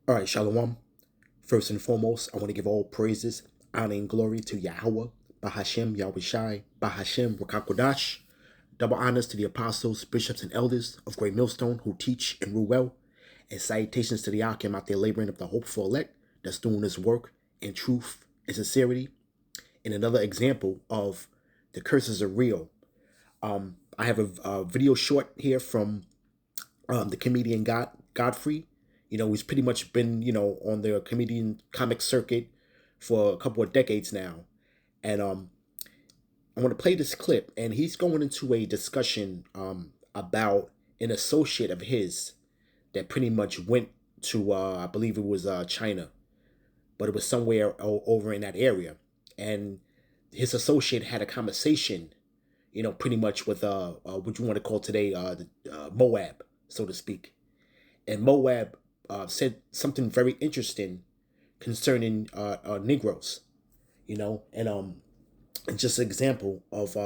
All right, Shalom. First and foremost, I want to give all praises, honor, and glory to Yahweh, Bahashem, Yahweh Bahashem, Rakakodash. Double honors to the apostles, bishops, and elders of Great Millstone who teach and rule well. And salutations to the Akim out there laboring of the hopeful elect that's doing this work in truth and sincerity. And another example of the curses are real. I have a video short here from the comedian Godfrey. He's pretty much been, on the comedian comic circuit for a couple of decades now. And I want to play this clip, and he's going into a discussion about an associate of his that pretty much went to, I believe it was China, but it was somewhere over in that area. And his associate had a conversation, pretty much with what you want to call today Moab, so to speak. And Moab said something very interesting concerning Negroes, and just an example of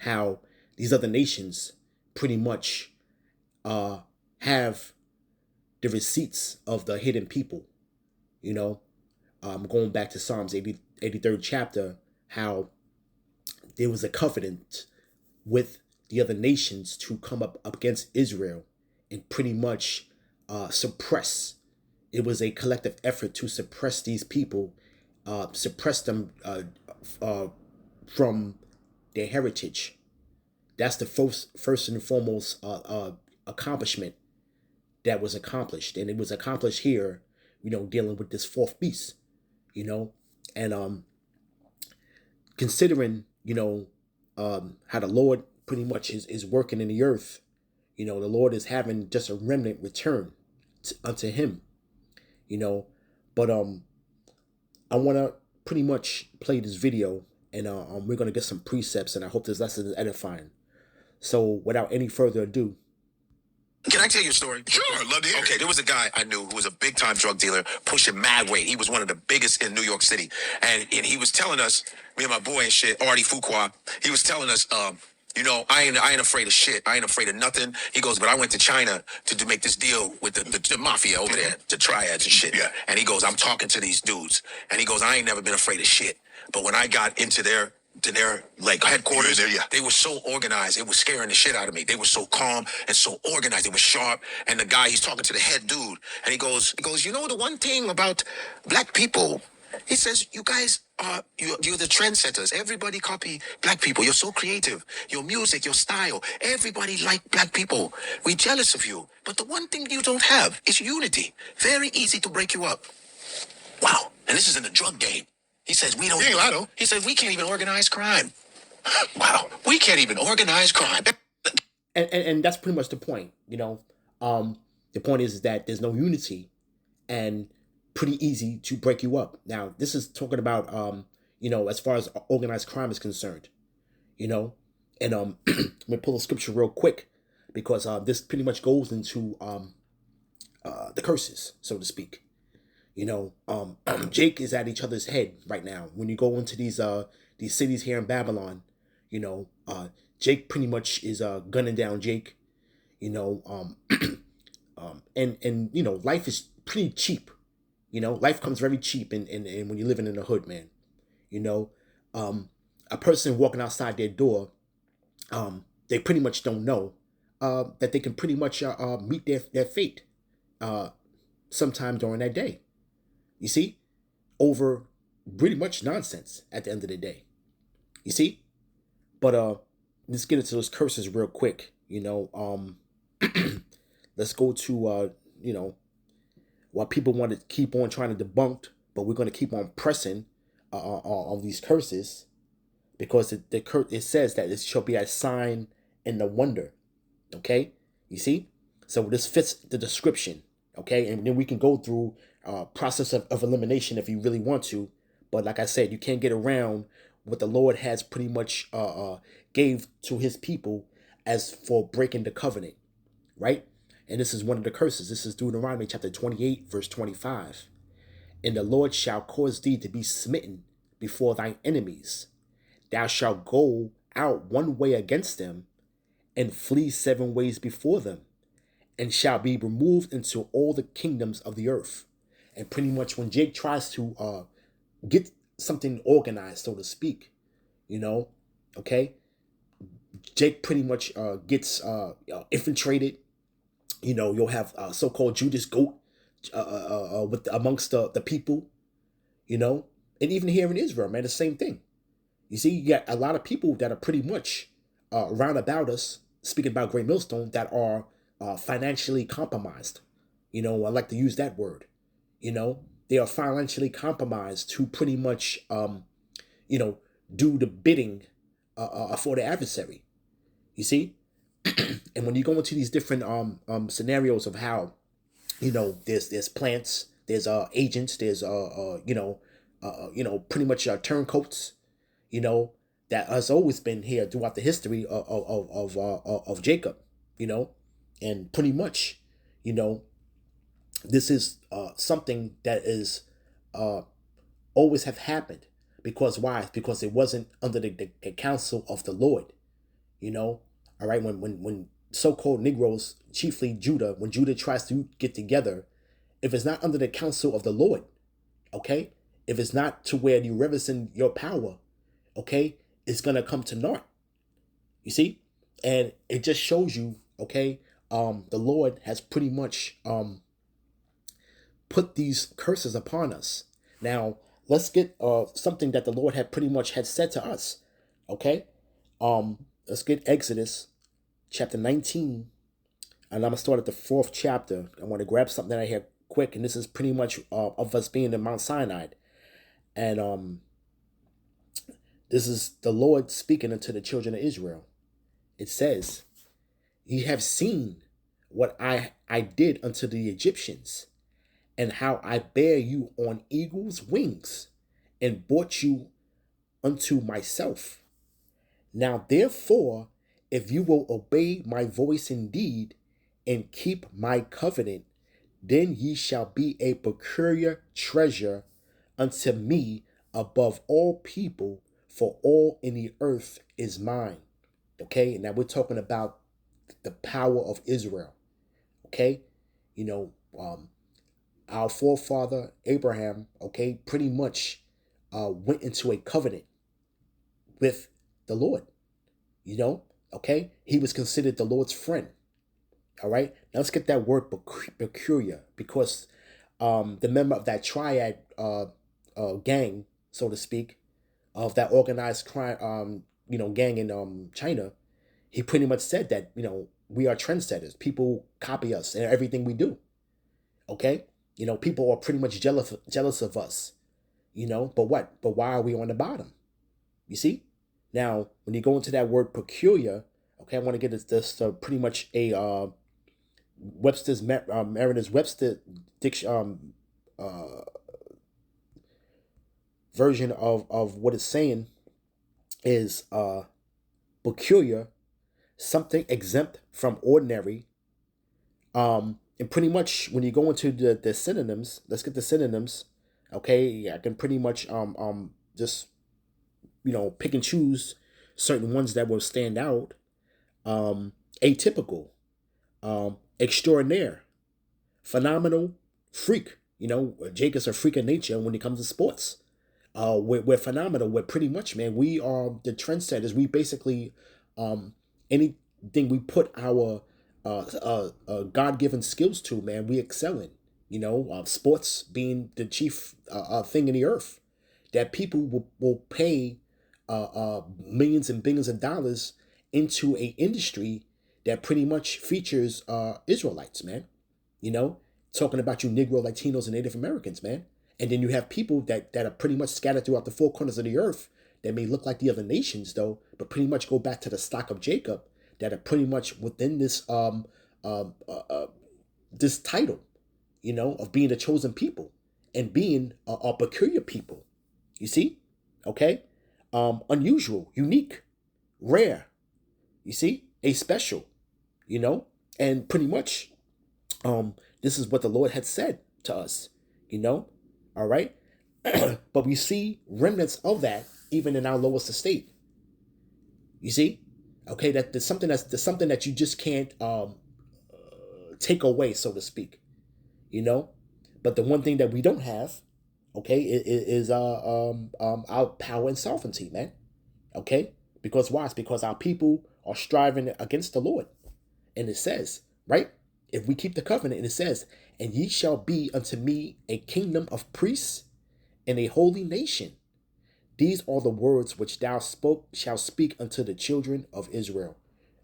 how these other nations pretty much have the receipts of the hidden people, you know, going back to Psalms 83rd chapter, how there was a covenant with the other nations to come up against Israel and pretty much suppress. It was a collective effort to suppress these people, suppress them uh, from their heritage. That's the first and foremost accomplishment that was accomplished, and it was accomplished here, dealing with this fourth beast, and considering, how the Lord pretty much is working in the earth. The Lord is having just a remnant return unto Him, you know. But I want to pretty much play this video, and we're gonna get some precepts, and I hope this lesson is edifying. So, without any further ado, can I tell you a story? Sure, I'd love to hear. Okay, there was a guy I knew who was a big time drug dealer, pushing mad weight. He was one of the biggest in New York City, and he was telling us, me and my boy and shit, Artie Fuqua. He was telling us, I ain't afraid of shit. I ain't afraid of nothing. He goes, but I went to China to make this deal with the mafia over there, the triads and shit. Yeah. And he goes, I'm talking to these dudes, and he goes, I ain't never been afraid of shit. But when I got into their like headquarters, there, yeah. They were so organized, it was scaring the shit out of me. They were so calm and so organized. They were sharp. And the guy, he's talking to the head dude, and he goes, the one thing about black people, he says, you guys are you're the trendsetters. Everybody copy black people. You're so creative. Your music, your style. Everybody like black people. We jealous of you. But the one thing you don't have is unity. Very easy to break you up. Wow. And this is in the drug game. He says we don't. You ain't lie though. He says we can't even organize crime. Wow. We can't even organize crime. and that's pretty much the point. The point is that there's no unity, and pretty easy to break you up. Now, this is talking about as far as organized crime is concerned, you know, and let me pull a scripture real quick because this pretty much goes into the curses, so to speak. Jake is at each other's head right now. When you go into these cities here in Babylon, Jake pretty much is gunning down Jake. And life is pretty cheap. Life comes very cheap, and when you're living in the hood, man. You know, a person walking outside their door, they pretty much don't know that they can pretty much meet their fate sometime during that day. You see, over pretty much nonsense at the end of the day. You see, but let's get into those curses real quick. Let's go to what people want to keep on trying to debunk, but we're going to keep on pressing on these curses because it says that it shall be a sign and a wonder. Okay, you see, so this fits the description. Okay, and then we can go through process of elimination if you really want to, but like I said, you can't get around what the Lord has pretty much gave to His people as for breaking the covenant, right? And this is one of the curses. This is Deuteronomy chapter 28, verse 25. And the Lord shall cause thee to be smitten before thine enemies. Thou shalt go out one way against them, and flee seven ways before them. and shall be removed into all the kingdoms of the earth. And pretty much when Jake tries to get something organized, so to speak, you know, okay, Jake pretty much gets infiltrated. You know, you'll have so-called Judas Goat with amongst the people, you know, and even here in Israel, man, the same thing. You see, you got a lot of people that are pretty much round about us, speaking about Great Millstone, that are financially compromised. You know, I like to use that word. You know, they are financially compromised to pretty much, you know, do the bidding for the adversary. You see, and when you go into these different scenarios of how, you know, there's plants, there's agents, there's pretty much turncoats, you know, that has always been here throughout the history of Jacob, you know, and pretty much, you know, this is something that is always have happened. Because why? Because it wasn't under the counsel of the Lord, you know. All right, when so-called Negroes, chiefly Judah, when Judah tries to get together, if it's not under the counsel of the Lord, okay, if it's not to where you reverence your power, okay, it's gonna come to naught. You see, and it just shows you, okay, the Lord has pretty much put these curses upon us. Now let's get something that the Lord had pretty much had said to us, okay. Let's get Exodus chapter 19, and I'm gonna start at the 4th chapter. I want to grab something right here quick, and this is pretty much of us being in Mount Sinai, and this is the Lord speaking unto the children of Israel. It says, "Ye have seen what I did unto the Egyptians, and how I bare you on eagle's wings, and brought you unto myself. Now therefore, if you will obey my voice indeed, and keep my covenant, then ye shall be a peculiar treasure unto me above all people, for all in the earth is mine." Okay, now we're talking about the power of Israel. Okay, you know, our forefather Abraham, okay, pretty much went into a covenant with the Lord. You know, okay, he was considered the Lord's friend. All right, now let's get that word peculiar, because the member of that triad gang, so to speak, of that organized crime, gang in China, he pretty much said that, you know, we are trendsetters. People copy us and everything we do. Okay, you know, people are pretty much jealous of us. You know, but what? But why are we on the bottom? You see? Now, when you go into that word peculiar, okay, I want to get this pretty much a Merriam-Webster version of what it's saying is peculiar, something exempt from ordinary. And pretty much when you go into the synonyms, let's get the synonyms. Okay, I can pretty much just, you know, pick and choose certain ones that will stand out. Atypical, extraordinaire, phenomenal, freak. You know, Jake is a freak of nature when it comes to sports. We're phenomenal. We're pretty much, man, we are the trendsetters. We basically, anything we put our God-given skills to, man, we excel in. You know, sports being the chief thing in the earth, that people will pay millions and billions of dollars into a industry that pretty much features Israelites, man. You know, talking about you Negro, Latinos, and Native Americans, man. And then you have people that are pretty much scattered throughout the four corners of the earth that may look like the other nations, though, but pretty much go back to the stock of Jacob, that are pretty much within this title, you know, of being the chosen people and being a peculiar people. You see? Okay? Unusual, unique, rare. You see? A special, you know? And pretty much, this is what the Lord had said to us, you know? All right? But we see remnants of that even in our lowest estate. You see? Okay, there's something that you just can't take away, so to speak. You know, but the one thing that we don't have, okay, is our power and sovereignty, man. Okay, because why? It's because our people are striving against the Lord, and it says, right? If we keep the covenant, and it says, "And ye shall be unto me a kingdom of priests and a holy nation. These are the words which thou spoke shall speak unto the children of Israel."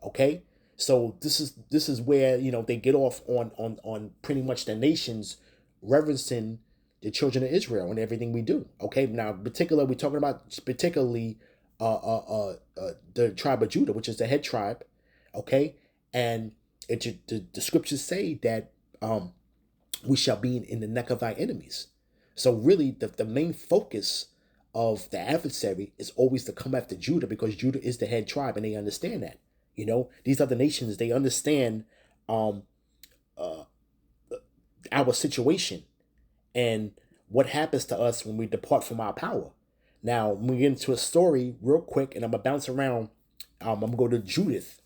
Okay? So this is where, they get off on pretty much the nations reverencing the children of Israel and everything we do. Okay? Now, we're talking about particularly the tribe of Judah, which is the head tribe. Okay? And the scriptures say that we shall be in the neck of thy enemies. So really, the main focus of the adversary is always to come after Judah, because Judah is the head tribe, and they understand that. These other nations, they understand our situation and what happens to us when we depart from our power. Now, when we get into a story real quick, and I'm gonna bounce around. I'm gonna go to Judith.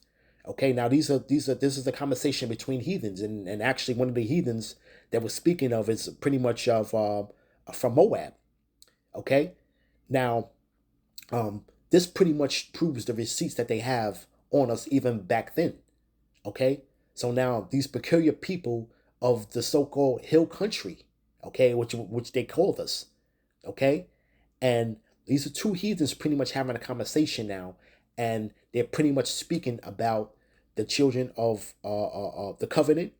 Okay, now this is the conversation between heathens, and actually one of the heathens that we're speaking of is pretty much of from Moab. Okay, now this pretty much proves the receipts that they have on us even back then. Okay, so now these peculiar people of the so-called hill country, okay, which they called us, okay, and these are two heathens pretty much having a conversation now, and they're pretty much speaking about the children of the covenant,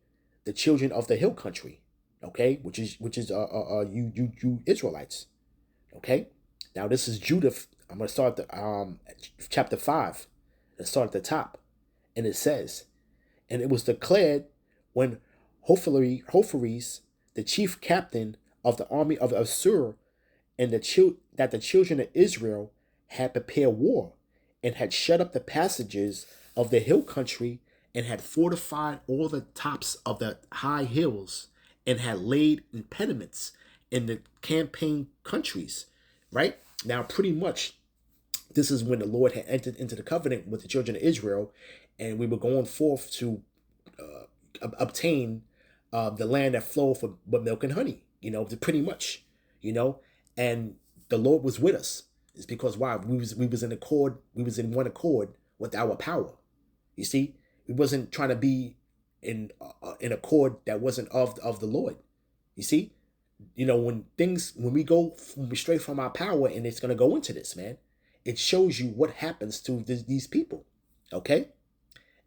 the children of the hill country, okay, which is you Israelites, okay. Now this is Judith. I'm gonna start the chapter 5. Let's start at the top, and it says, "And it was declared when Hopheres, the chief captain of the army of Assur, and that the children of Israel had prepared war, and had shut up the passages of the hill country, and had fortified all the tops of the high hills, and had laid impediments in the campaign countries." Right? Now, pretty much, this is when the Lord had entered into the covenant with the children of Israel, and we were going forth to obtain the land that flowed with milk and honey. Pretty much, and the Lord was with us. It's because why? We was in accord. We was in one accord with our power. You see, we wasn't trying to be in accord that wasn't of the Lord. You see, when we stray from our power, and it's gonna go into this, man. It shows you what happens to these people, okay?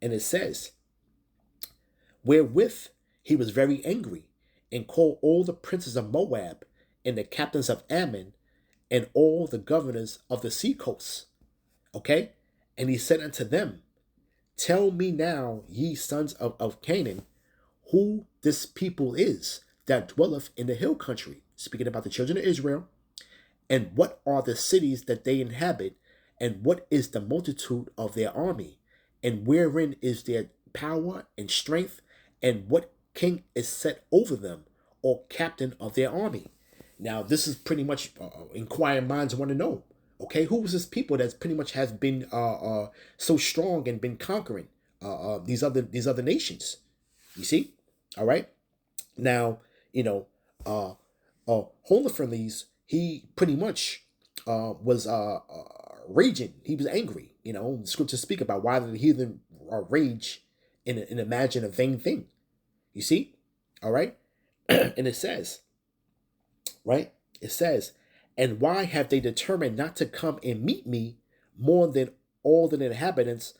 And it says, "Wherewith he was very angry, and called all the princes of Moab, and the captains of Ammon, and all the governors of the sea coasts." Okay? "And he said unto them, Tell me now, ye sons of Canaan, who this people is that dwelleth in the hill country," speaking about the children of Israel, "and what are the cities that they inhabit, and what is the multitude of their army, and wherein is their power and strength, and what king is set over them, or captain of their army." Now, this is pretty much inquiring minds want to know. Okay, who was this people that's pretty much has been so strong and been conquering these other nations? You see, all right. Now, Holofernes, he pretty much was raging. He was angry. The scriptures speak about why the heathen rage and imagine a vain thing. You see, all right, and it says, right, it says, "And why have they determined not to come and meet me more than all the inhabitants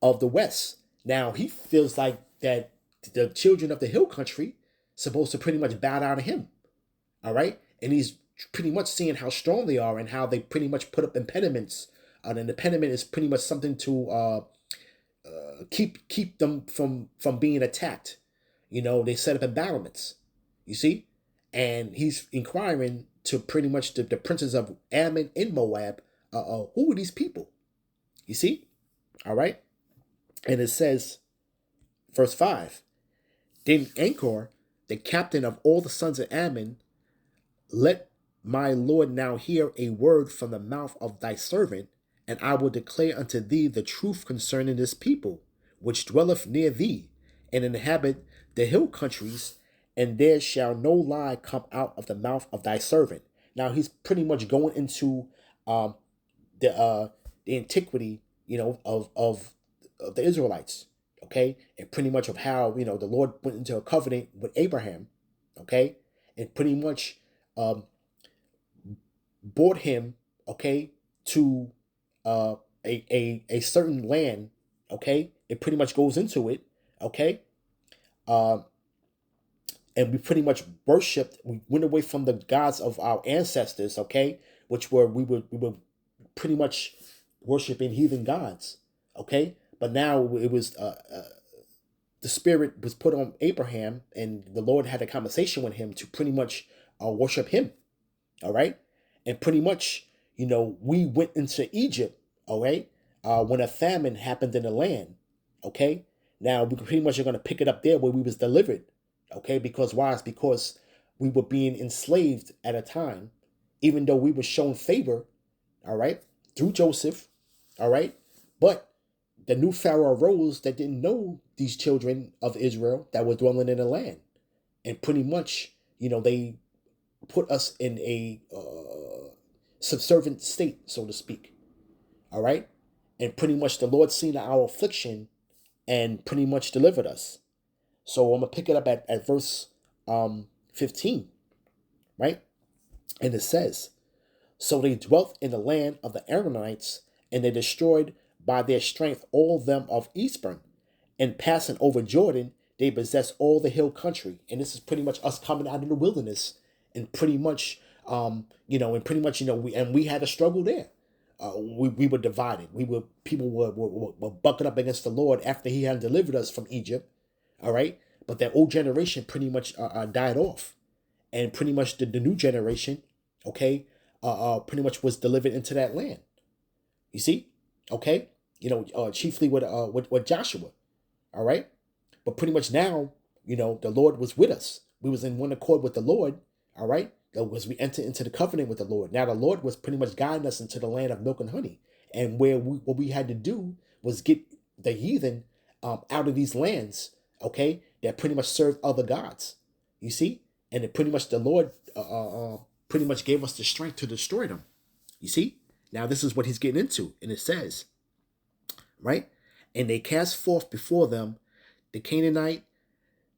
of the west?" Now he feels like that the children of the hill country supposed to pretty much bow down to him. All right, and he's pretty much seeing how strong they are and how they pretty much put up impediments. An impediment is pretty much something to keep them from being attacked. They set up embattlements. You see, and he's inquiring to pretty much the princes of Ammon and Moab. Who are these people? You see, all right, and it says, verse 5. "Then Anchor, the captain of all the sons of Ammon, let my Lord now hear a word from the mouth of thy servant, and I will declare unto thee the truth concerning this people, which dwelleth near thee, and inhabit the hill countries, and there shall no lie come out of the mouth of thy servant. Now he's pretty much going into um, the antiquity, of the Israelites, okay, and pretty much of how the Lord went into a covenant with Abraham, okay, and pretty much um, brought him, okay, to a certain land, okay. It pretty much goes into it, okay. Um, and we pretty much worshipped. We went away from the gods of our ancestors, okay, which were we were pretty much worshiping heathen gods, okay. But now it was the spirit was put on Abraham, and the Lord had a conversation with him to pretty much worship him, all right. And pretty much, we went into Egypt, all right, when a famine happened in the land, okay. Now we pretty much are going to pick it up there where we was delivered, okay. Because why? It's because we were being enslaved at a time, even though we were shown favor, all right, through Joseph, all right. But the new Pharaoh arose that didn't know these children of Israel that were dwelling in the land, and pretty much, they put us in a subservient state, so to speak. All right. And pretty much the Lord seen our affliction and pretty much delivered us. So I'm going to pick it up at verse 15, right? And it says, so they dwelt in the land of the Aaronites, and they destroyed by their strength all them of Eastburn. And passing over Jordan, they possessed all the hill country. And this is pretty much us coming out of the wilderness, and pretty much, we had a struggle there. We were divided. People were bucking up against the Lord after He had delivered us from Egypt. All right, but that old generation pretty much died off, and pretty much the new generation, okay, pretty much was delivered into that land. You see, okay, chiefly with Joshua. All right, but pretty much now, the Lord was with us. We was in one accord with the Lord. All right, as we enter into the covenant with the Lord. Now the Lord was pretty much guiding us into the land of milk and honey, and what we had to do was get the heathen out of these lands, okay, that pretty much served other gods. You see, and it pretty much the Lord pretty much gave us the strength to destroy them. You see, now this is what He's getting into, and it says, right, and they cast forth before them the Canaanite,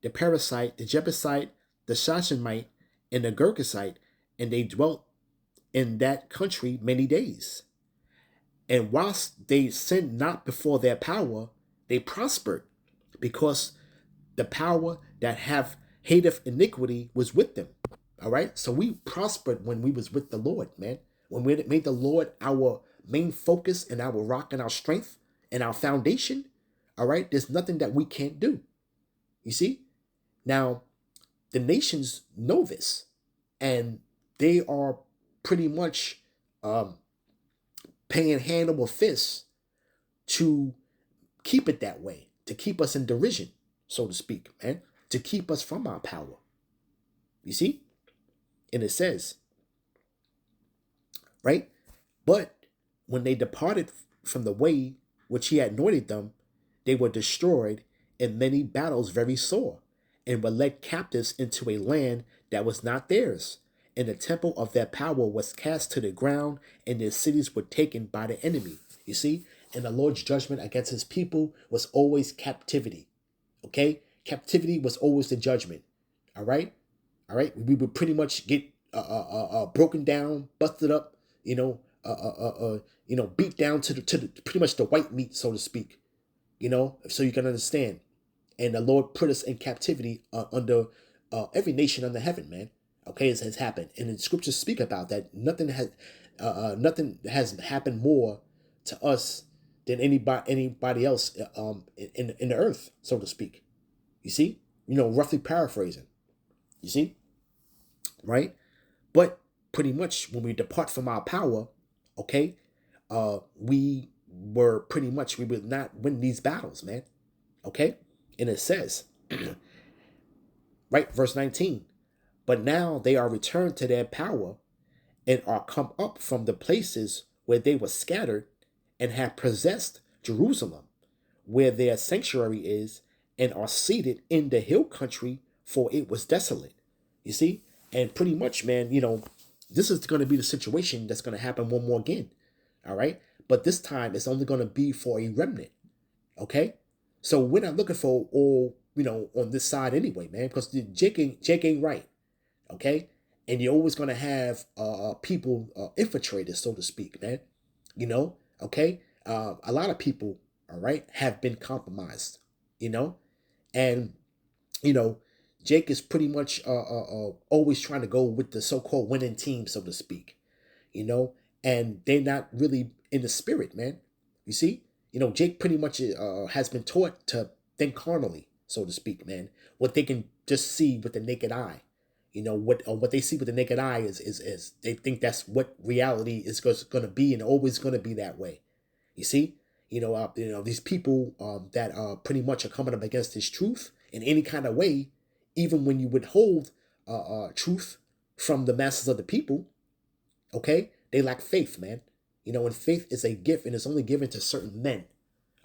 the Perizzite, the Jebusite, the Shashemite, and the Girgashite, and they dwelt in that country many days. And whilst they sinned not before their power, they prospered, because the power that hateth iniquity was with them. All right, so we prospered when we was with the Lord, man. When we made the Lord our main focus and our rock and our strength and our foundation. All right, there's nothing that we can't do. You see, now the nations know this, and they are pretty much paying hand over fist to keep it that way, to keep us in derision, so to speak, man, to keep us from our power. You see? And it says, right? But when they departed from the way which He had anointed them, they were destroyed in many battles very sore, and were led captives into a land that was not theirs. And the temple of their power was cast to the ground, and their cities were taken by the enemy. You see? And the Lord's judgment against His people was always captivity. Okay? Captivity was always the judgment. All right? All right? We would pretty much get broken down, busted up, beat down to the pretty much the white meat, so to speak. So you can understand. And the Lord put us in captivity under every nation under heaven, man. Okay, it has happened, and the scriptures speak about that. Nothing has happened more to us than anybody else in the earth, so to speak. You see, roughly paraphrasing. You see, right? But pretty much when we depart from our power, okay, we would not win these battles, man. Okay, and it says, right, verse 19. But now they are returned to their power, and are come up from the places where they were scattered, and have possessed Jerusalem, where their sanctuary is, and are seated in the hill country, for it was desolate. You see? And pretty much, man, this is going to be the situation that's going to happen one more again. All right. But this time it's only going to be for a remnant. Okay. So we're not looking for all, on this side anyway, man, because Jake ain't right. Okay. And you're always going to have people infiltrated, so to speak, man. Okay. A lot of people, all right, have been compromised, you know, and you know, Jake is pretty much always trying to go with the so-called winning team, so to speak, you know, and they're not really in the spirit, man. You see, Jake pretty much has been taught to think carnally, so to speak, man. What they can just see with the naked eye, what they see with the naked eye is they think that's what reality is going to be and always going to be that way. You see, these people that pretty much are coming up against this truth in any kind of way, even when you withhold truth from the masses of the people, okay, they lack faith, man. And faith is a gift and it's only given to certain men.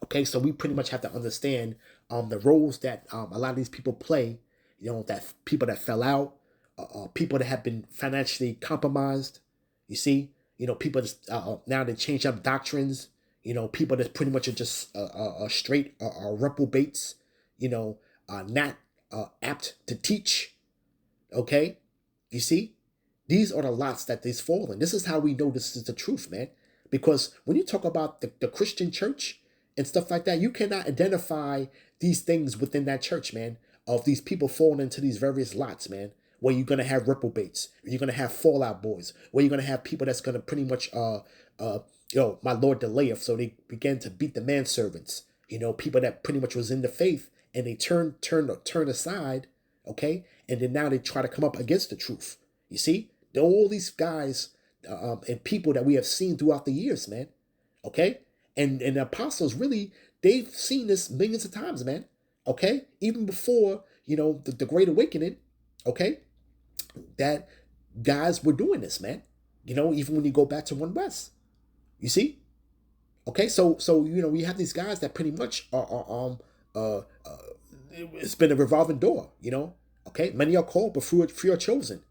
Okay, so we pretty much have to understand the roles that a lot of these people play. That people that fell out, people that have been financially compromised. You see, people that, now they change up doctrines. People that pretty much are just straight reprobates. Not apt to teach. Okay, you see, these are the lots that these fall in. This is how we know this is the truth, man. Because when you talk about the Christian church and stuff like that, you cannot identify these things within that church, man, of these people falling into these various lots, man, where you're going to have reprobates, you're going to have fallout boys, where you're going to have people that's going to pretty much, my Lord delayeth. So they began to beat the manservants, people that pretty much was in the faith and they turn aside, okay? And then now they try to come up against the truth. You see, all these guys and people that we have seen throughout the years, man. Okay, and the apostles really they've seen this millions of times, man. Okay, even before the Great Awakening. Okay, that guys were doing this, man. Even when you go back to One West, you see. Okay, so we have these guys that pretty much it's been a revolving door. Okay, many are called, but few are chosen.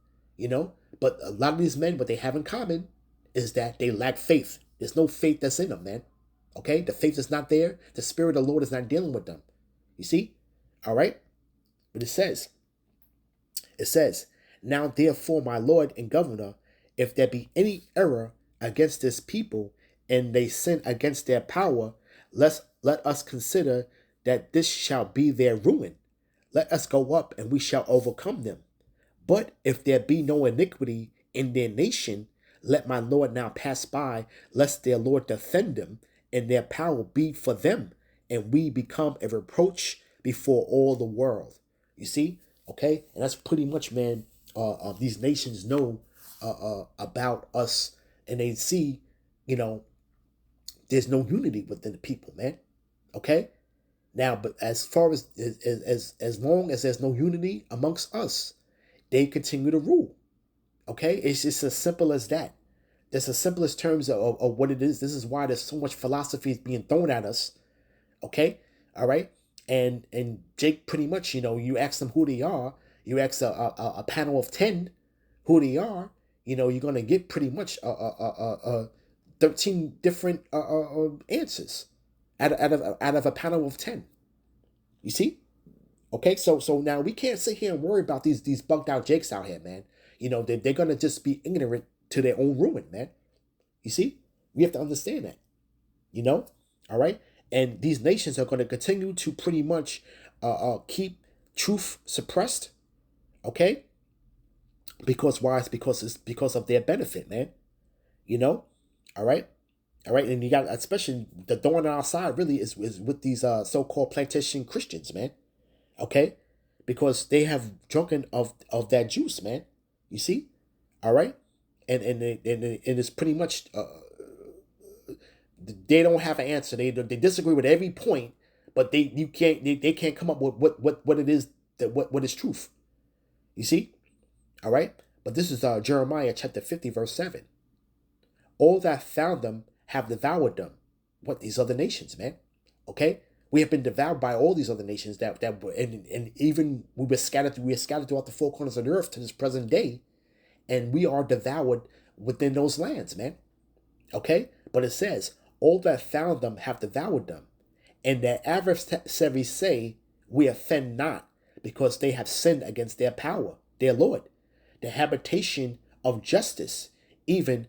But a lot of these men, what they have in common is that they lack faith. There's no faith that's in them, man. Okay? The faith is not there. The Spirit of the Lord is not dealing with them. You see? All right? But it says, now therefore, my Lord and Governor, if there be any error against this people, and they sin against their power, let us consider that this shall be their ruin. Let us go up, and we shall overcome them. But if there be no iniquity in their nation, let my Lord now pass by, lest their Lord defend them, and their power be for them, and we become a reproach before all the world. You see? Okay? And that's pretty much, man, these nations know about us, and they see, there's no unity within the people, man. Okay? Now, but as far as long as there's no unity amongst us, they continue to rule. Okay? It's just as simple as that. That's the simplest terms of what it is. This is why there's so much philosophy being thrown at us. Okay? All right? And Jake pretty much, you ask them who they are. You ask a panel of 10 who they are. You're going to get pretty much 13 different answers out of a panel of 10. You see? Okay, so now we can't sit here and worry about these bugged out Jakes out here, man. They're gonna just be ignorant to their own ruin, man. You see, we have to understand that. All right, and these nations are gonna continue to pretty much keep truth suppressed. Okay, because why? It's because of their benefit, man. All right. All right, and you got especially the thorn on our side really is with these so-called plantation Christians, man. Okay, because they have drunken of that juice, man. You see, all right, and it's pretty much they don't have an answer. They disagree with every point, but they can't come up with what it is that what is truth. You see, all right. But this is Jeremiah chapter 50 verse 7. All that found them have devoured them. What, these other nations, man? Okay, We have been devoured by all these other nations and even we were scattered throughout the four corners of the earth to this present day, and we are devoured within those lands, man. Okay? But it says, all that found them have devoured them, and their adversaries say, we offend not, because they have sinned against their power, their Lord, the habitation of justice, even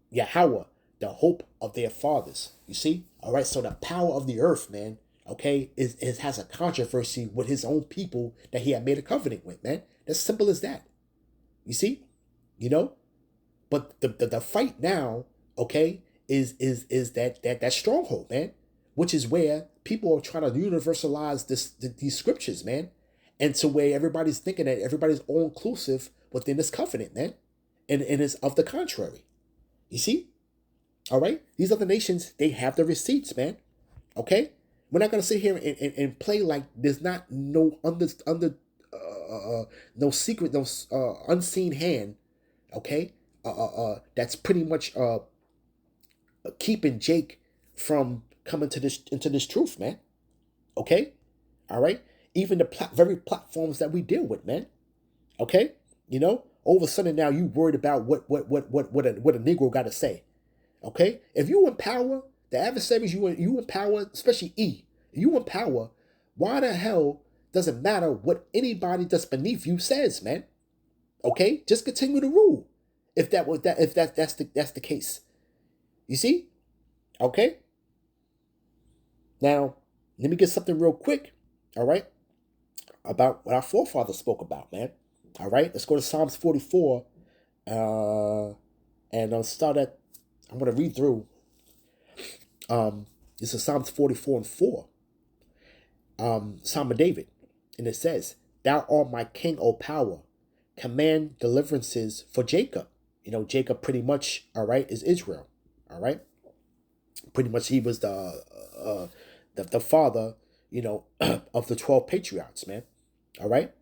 Yahweh, the hope of their fathers. You see? All right, so the power of the earth, man, okay, is has a controversy with his own people that he had made a covenant with, man. As simple as that. You see? You know? But the fight now, okay, is that stronghold, man, which is where people are trying to universalize these scriptures, man, and to where everybody's thinking that everybody's all inclusive within this covenant, man, and it's of the contrary. You see? All right? These other nations, they have the receipts, man. Okay? We're not gonna sit here and play like there's not no no secret, no unseen hand, okay? That's pretty much keeping Jake from coming to this into this truth, man. Okay? All right? Even the very platforms that we deal with, man. Okay? You know, all of a sudden now you worried about what a Negro got to say. Okay? If you in power, the adversaries you in power, especially you in power, why the hell does it matter what anybody that's beneath you says, man? Okay? Just continue to rule. If that's the case. You see? Okay? Now, let me get something real quick, all right? About what our forefathers spoke about, man. All right? Let's go to Psalms 44. And I'll start at, I'm going to read through. This is Psalms 44 and 4. Psalm of David. And it says, Thou art my king, O power. Command deliverances for Jacob. You know, Jacob pretty much, all right, is Israel. All right? Pretty much he was the father, you know, of the 12 patriarchs, man. All right?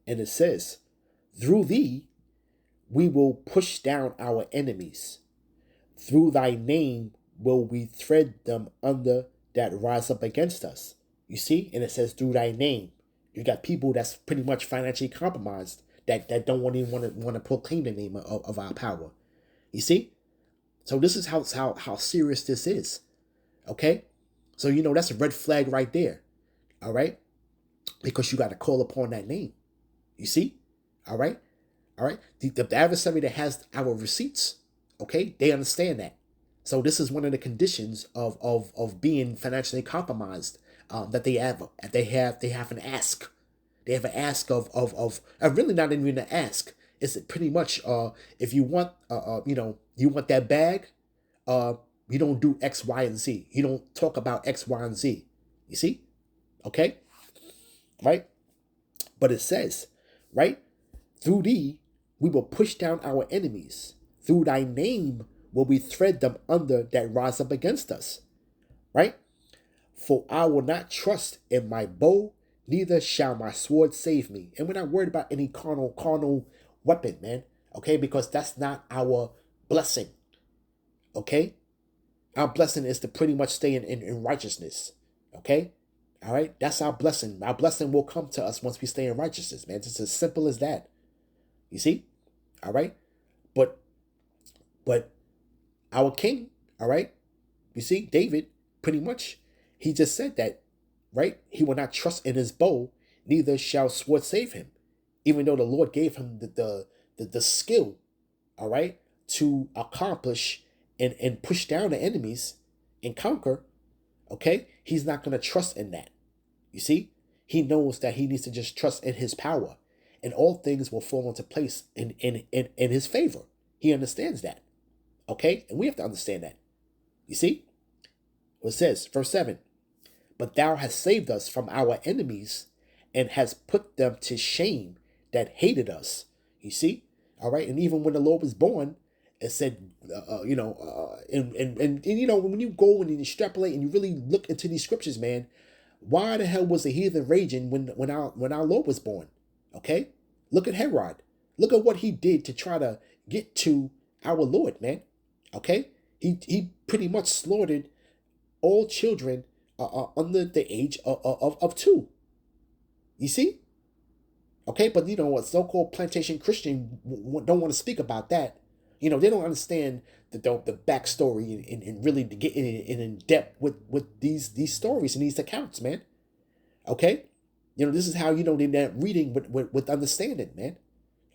And it says, Through thee we will push down our enemies. Through thy name will we tread them under that rise up against us. You see? And it says, through thy name. You got people that's pretty much financially compromised that don't even want to proclaim the name of our power. You see? So this is how serious this is. Okay? So, you know, that's a red flag right there. All right? Because you got to call upon that name. You see? All right? All right? The adversary that has our receipts, okay, they understand that. So this is one of the conditions of being financially compromised, that they have. They have an ask. They have an ask of really not even an ask. It's pretty much if you want you want that bag, you don't do X, Y, and Z. You don't talk about X, Y, and Z. You see? Okay? Right? But it says, right? Through thee we will push down our enemies. Through thy name will we thread them under that rise up against us. Right? For I will not trust in my bow, neither shall my sword save me. And we're not worried about any carnal weapon, man. Okay? Because that's not our blessing. Okay? Our blessing is to pretty much stay in righteousness. Okay? All right? That's our blessing. Our blessing will come to us once we stay in righteousness, man. It's as simple as that. You see? All right? But our king, all right? You see, David, pretty much, he just said that, right? He will not trust in his bow, neither shall sword save him. Even though the Lord gave him the skill, all right, to accomplish and push down the enemies and conquer, okay? He's not going to trust in that. You see? He knows that he needs to just trust in his power, and all things will fall into place in his favor. He understands that. Okay? And we have to understand that. You see? What it says, verse 7, But thou hast saved us from our enemies and hast put them to shame that hated us. You see? All right? And even when the Lord was born, it said, and you know, when you go and you extrapolate and you really look into these scriptures, man, why the hell was the heathen raging when our Lord was born? Okay? Look at Herod. Look at what he did to try to get to our Lord, man. Okay? He pretty much slaughtered all children under the age of 2. You see? Okay, but you know what? So-called plantation Christian don't want to speak about that. You know, they don't understand the backstory and really to get in depth with these stories and these accounts, man. Okay, you know, this is how you know they're not reading with understanding, man.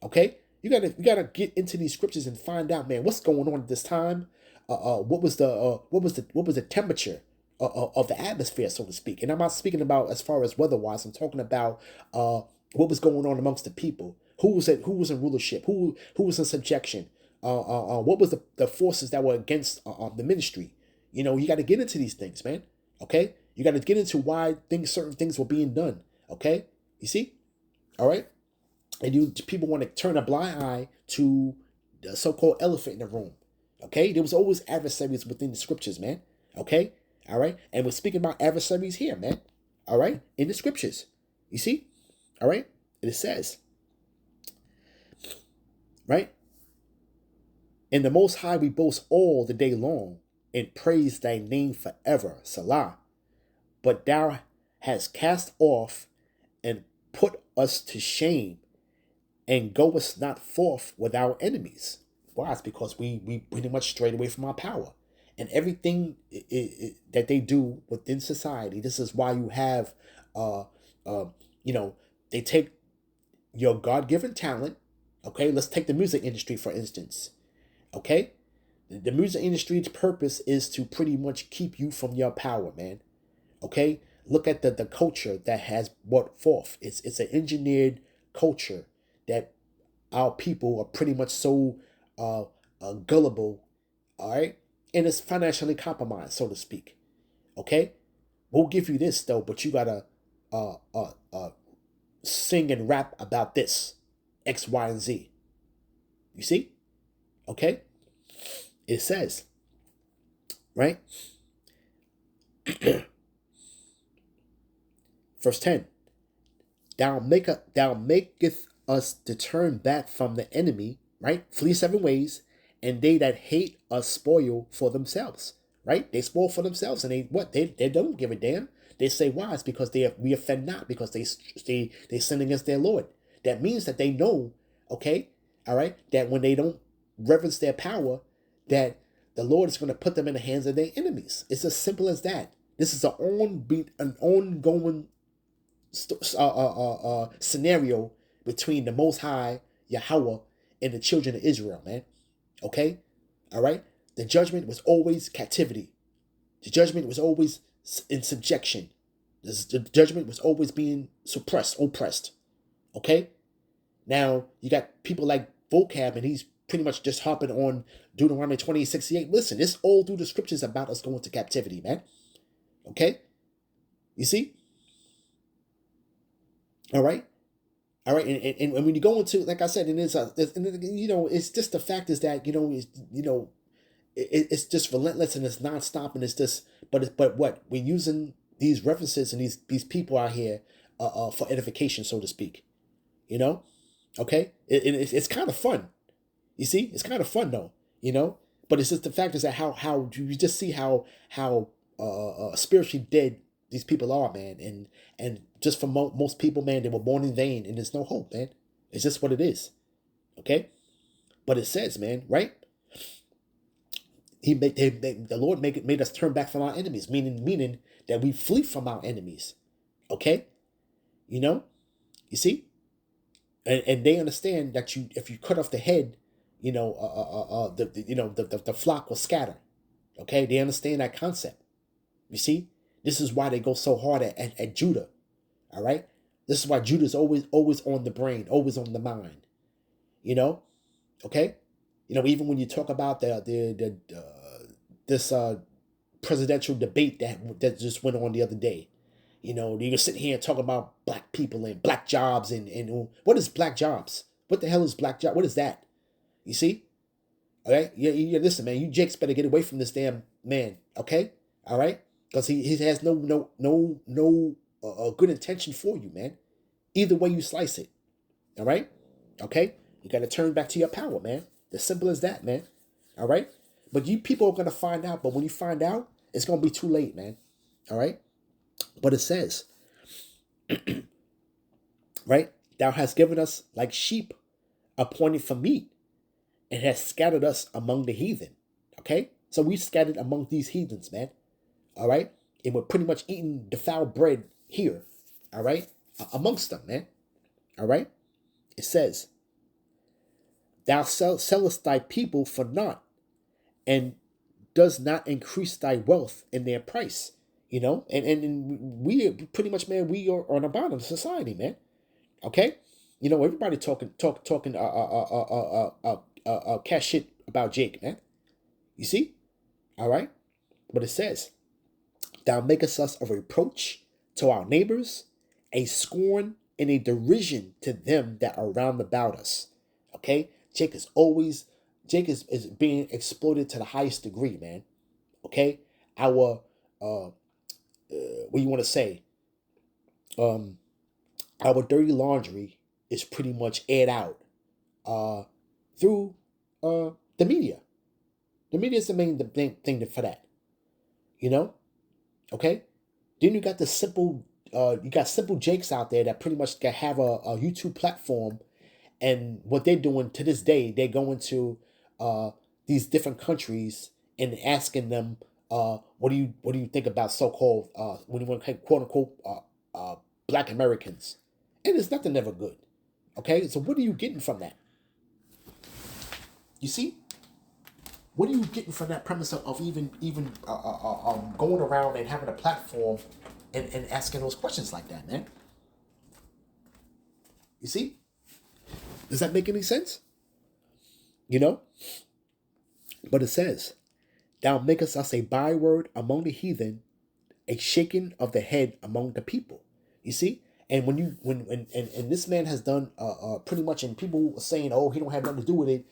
Okay, you gotta get into these scriptures and find out, man, what's going on at this time. What was the temperature of the atmosphere, so to speak? And I'm not speaking about as far as weather-wise. I'm talking about what was going on amongst the people. Who was in rulership? Who was in subjection? What was the forces that were against the ministry? You know, you got to get into these things, man. Okay, you got to get into why certain things were being done. Okay, you see, all right. And you people want to turn a blind eye to the so-called elephant in the room. Okay, there was always adversaries within the scriptures, man. Okay, all right, and we're speaking about adversaries here, man. All right, in the scriptures, you see, all right, it says, right, in the Most High we boast all the day long and praise thy name forever, Salah. But thou hast cast off and put us to shame and goest not forth with our enemies. Why? It's because we pretty much strayed away from our power. And everything that they do within society, this is why you have, uh, uh, you know, they take your God-given talent. Okay, let's take the music industry, for instance. Okay, the music industry's purpose is to pretty much keep you from your power, man. Okay, look at the culture that has brought forth. It's an engineered culture that our people are pretty much so gullible, all right, and it's financially compromised, so to speak. Okay, we'll give you this though, but you gotta uh, uh, uh, sing and rap about this X, Y, and Z. You see? Okay, it says, right, verse 10. Thou maketh us to turn back from the enemy, right? Flee 7 ways, and they that hate us spoil for themselves, right? They spoil for themselves, and they don't give a damn. They say why? It's because we offend not, because they sin against their Lord. That means that they know, okay, all right, that when they don't reverence their power, that the Lord is going to put them in the hands of their enemies. It's as simple as that. This is an ongoing scenario between the Most High Yahweh and the children of Israel, man. Okay, all right. The judgment was always captivity. The judgment was always in subjection. The judgment was always being suppressed, oppressed. Okay. Now you got people like Vocab, and he's pretty much just hopping on Deuteronomy 20:68. Listen, it's all through the scriptures about us going to captivity, man. Okay. You see? All right. All right, and when you go into, like I said, you know, it's just the fact is that it's just relentless and it's nonstop and it's just, but what we're using these references and these people out here for edification, so to speak, you know, okay, it's kind of fun, you see, it's kind of fun though, you know, but it's just the fact is that how you just see how spiritually dead these people are, man, and just for most people, man, they were born in vain, and there's no hope, man. It's just what it is, okay. But it says, man, right? The Lord made us turn back from our enemies, meaning that we flee from our enemies, okay. You know, you see, and they understand that if you cut off the head, you know, the flock will scatter, okay. They understand that concept. You see, this is why they go so hard at Judah. All right. This is why Judah's always on the brain, always on the mind. You know, okay. You know, even when you talk about this presidential debate that just went on the other day, you know, you can sit here and talk about black people and black jobs and what is black jobs? What the hell is black job? What is that? You see? All right. Yeah. Listen, man. You Jakes better get away from this damn man. Okay. All right. Because he has no good intention for you, man. Either way you slice it. All right. Okay. You got to turn back to your power, man. As simple as that, man. All right. But you people are gonna find out. But when you find out, it's gonna be too late, man. All right. But it says, right? Thou hast given us like sheep appointed for meat, and has scattered us among the heathen. Okay? So we scattered among these heathens, man. All right? And we're pretty much eating defiled bread here. All right? Amongst them, man. All right? It says, thou sellest thy people for naught, and does not increase thy wealth in their price. And we pretty much, man, we are on the bottom of society, man. Okay? Everybody talking cash shit about Jake, man. You see? All right? But it says, thou makest us a reproach to our neighbors, a scorn and a derision to them that are round about us. Okay? Jake is being exploited to the highest degree, man. Okay? Our what you want to say? Our dirty laundry is pretty much aired out through the media. The media is the main thing for that. Okay? Then you got simple Jakes out there that pretty much can have a YouTube platform, and what they're doing to this day, they're going to these different countries and asking them, what do you think about so-called what do you want to quote unquote Black Americans? And it's nothing ever good. Okay, so what are you getting from that? You see, what are you getting from that premise of even going around and having a platform and asking those questions like that, man? You see, does that make any sense? But it says, thou makest us a byword among the heathen, a shaking of the head among the people. You see? And when this man has done pretty much, and people are saying, oh, he don't have nothing to do with it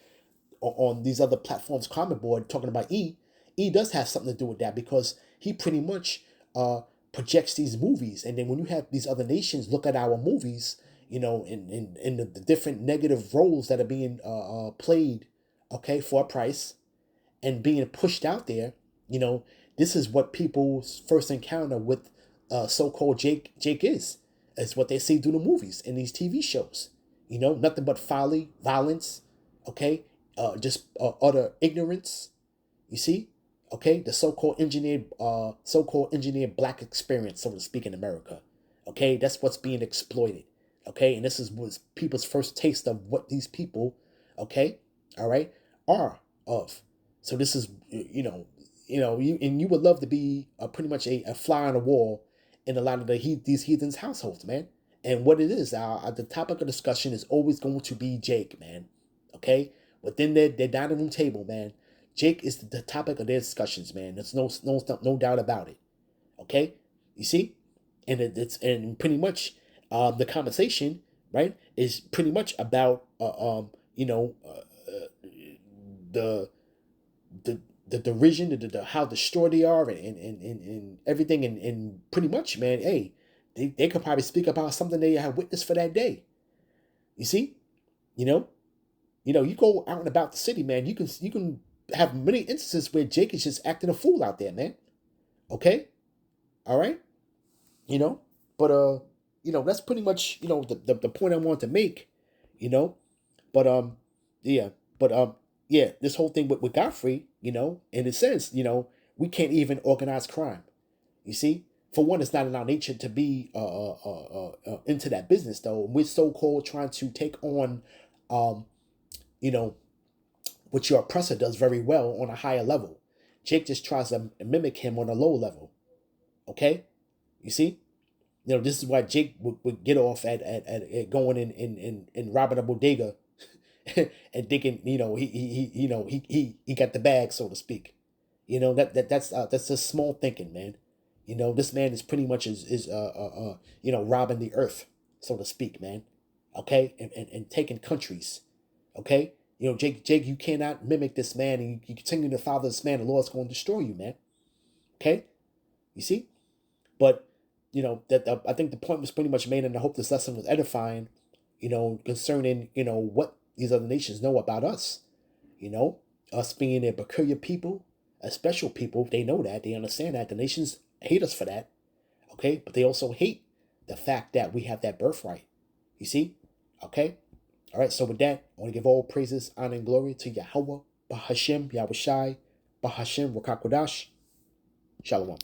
on these other platforms, comment board talking about E does have something to do with that, because he pretty much projects these movies. And then when you have these other nations look at our movies, in the different negative roles that are being played, okay, for a price, and being pushed out there, this is what people's first encounter with so-called Jake is. It's what they see through the movies and these TV shows. Nothing but folly, violence, okay, just utter ignorance. You see, okay, the so-called engineered black experience, so to speak, in America. Okay, that's what's being exploited. Okay, and this is what's people's first taste of what these people, okay, all right, are of. So this is, you would love to be pretty much a fly on the wall in a lot of these heathens' households, man. And what it is, the topic of discussion is always going to be Jake, man. Okay, within their dining room table, man, Jake is the topic of their discussions, man. There's no doubt about it. Okay, you see, and it's pretty much the conversation, right, is pretty much about the the derision, the how destroyed they are, and everything, and pretty much, man, hey, they could probably speak about something they have witnessed for that day. You see, you go out and about the city, man. You can have many instances where Jake is just acting a fool out there, man. Okay, all right, but that's pretty much the point I wanted to make, but yeah, but yeah, this whole thing with Godfrey, and it says, we can't even organize crime. You see, for one, it's not in our nature to be into that business, though. We're so called trying to take on, you know, what your oppressor does very well on a higher level. Jake just tries to mimic him on a low level. Okay, you see, this is why Jake would get off at going in robbing a bodega and thinking, he got the bag, so to speak. That's just small thinking, man. This man is pretty much robbing the earth, so to speak, man. Okay, and taking countries. Okay, Jake, you cannot mimic this man, and you continue to follow this man. The Lord's going to destroy you, man. Okay, you see, but that I think the point was pretty much made, and I hope this lesson was edifying. Concerning what these other nations know about us. Us being a peculiar people, a special people. They know that. They understand that. The nations hate us for that. Okay? But they also hate the fact that we have that birthright. You see? Okay? All right, so with that, I want to give all praises, honor, and glory to Yahweh, Bahashem, Yahushai, Bahashem, Rakakodash. Shalom.